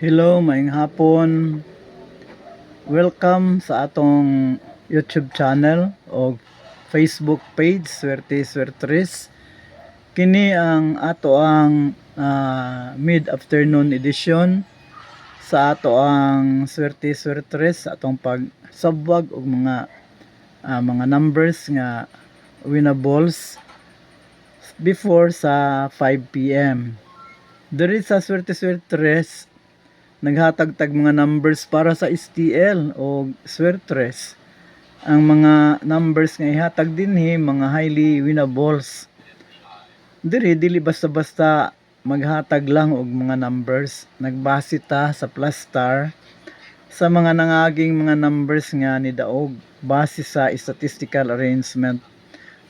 Hello, maayong hapon. Welcome sa atong YouTube channel o Facebook page, Swerte Swertres. Kini ang ato ang mid-afternoon edition sa ato ang Swerte Swertres, atong pagsabwag og mga numbers nga winnables before sa 5 p.m. Diri sa Swerte Swertres naghatag-tag mga numbers para sa STL o Swertres. Ang mga numbers nga ihatag dinhi mga highly winnables. Dili basta-basta maghatag lang og mga numbers. Nagbase ta sa plus star sa mga nangaging mga numbers nga nidaog base sa statistical arrangement.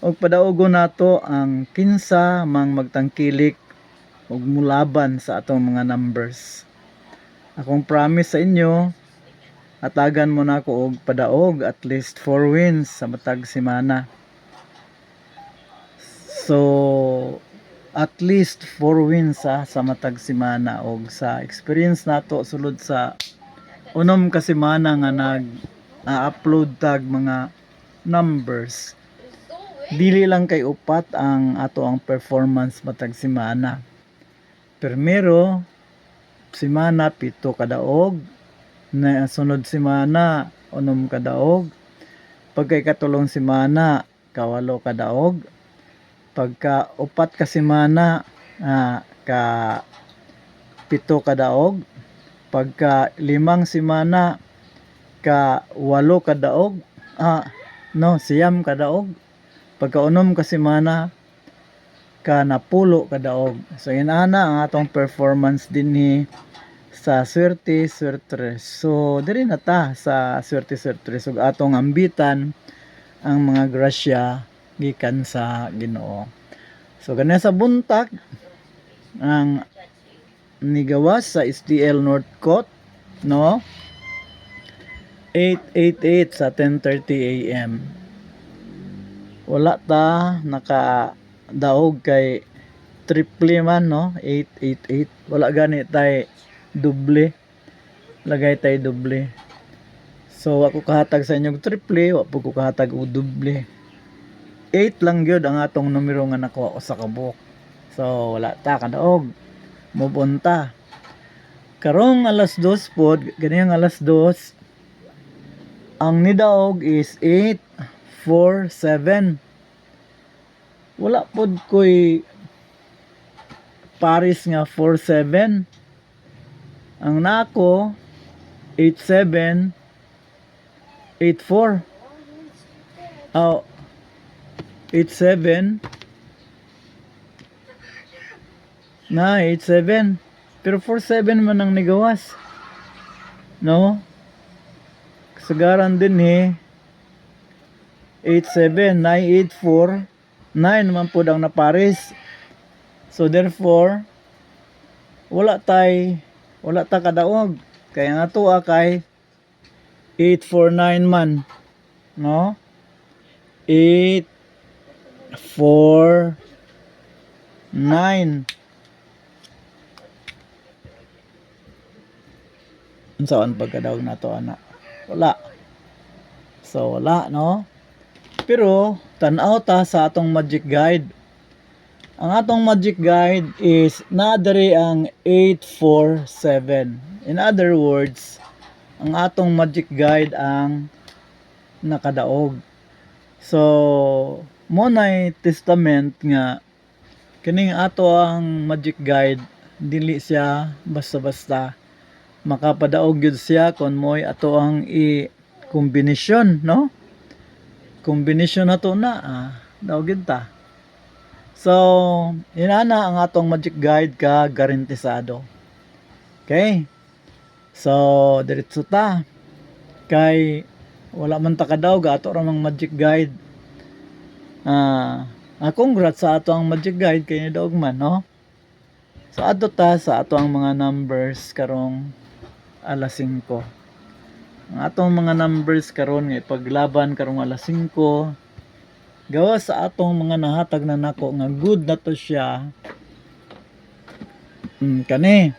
Og padaogon nato ang kinsa mang magtangkilik og mulaban sa atong mga numbers. Akong promise sa inyo, atagan mo na ako og padaog at least 4 wins sa matag semana. So, at least 4 wins sa matag semana og sa experience nato sulod sa unom ka semana nga nag-upload tag mga numbers. Dili lang kay upat ang ato ang performance matag semana. Primero, semana 7 kadaog, na sunod semana 6 kadaog, pagkay katulong semana 8 kadaog, pagka upat ka semana ka 7 kadaog, pagka 5 semana ka 8 kadaog, siyam kadaog, pagka 6 ka semana ka 10 kadaog. So inana ang atong performance dinhi sa Swerte Swertres. So diri na ta sa Swerte Swertres ug atong ambitan ang mga grasya gikan sa Ginoo. So ganyan sa buntag ang nigawas sa STL Northcote, no? 888 sa 10:30 AM. Wala ta daog kay triple man, no? 888. Wala gani tay doble. Lagay tay doble. So ako kahatag sa inyong triple, wa po ko kahatag og doble. 8 lang gyud ang atong numero nga nakuha ko sa kabuk. So wala ta kadaog. Mubunta. Karong alas 2 pod, ganiyang alas 2, ang nidaog is 847. Wala pod ko'y Paris nga 47. Ang nako 87 84. 87 na 87. Pero 47 man ang nigawas. No? Kasagaran din 87 984 9 naman po ang naparis. So therefore wala ta kadaog. Kaya nga to kay 849 man, no? 849. Unsaan pagkadaog nato ana? Wala. So wala, no? Pero tan-aw ta sa atong magic guide. Ang atong magic guide is nadari ang 847. In other words, ang atong magic guide ang nakadaog. So, mo nay testament nga kining ato ang magic guide dili siya basta-basta makapadaog gyud siya kon moy ato ang i-kombinasyon, no? Kombinasyon nato na daogid ta. So inana ang atong magic guide ka garantisado. Okay, so diretso ta kay wala man ta kadaog ato ra mang magic guide. Congrats sa ato ang magic guide kay nidaog man, no? So adto ta sa ato ang mga numbers karong alas 5. Ang atong mga numbers karon nga paglaban karong alas 5 gawa sa atong mga nahatag na nako nga good na to siya. Kani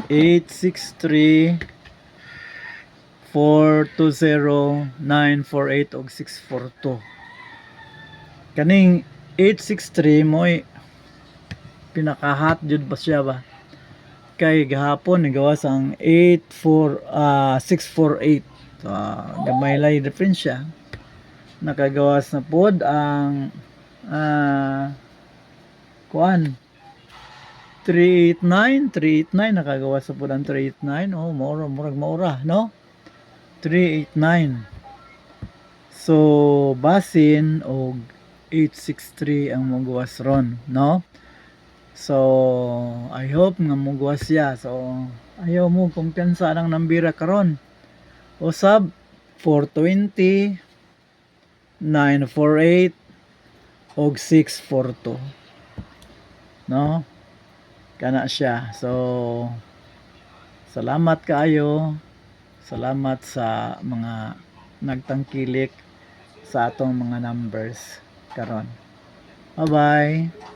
863 420 948 og 642. Kaning 863 mo'y pinaka-hot jud ba siya ba? Kay gahapon gawas ang 648. So, gamay lay difference siya. Nakagawas na pod ang kuan 389 nakagawas na pod ang 389. Oh, murag no? 389. So basin og 863 ang magawas ron, no? So I hope nga magawas siya. So ayaw mo kumpiyansa ng nambira karon. Usab 420 948 og 642, no? Kana siya. So salamat kaayo. Salamat sa mga nagtangkilik sa atong mga numbers karon. Bye bye.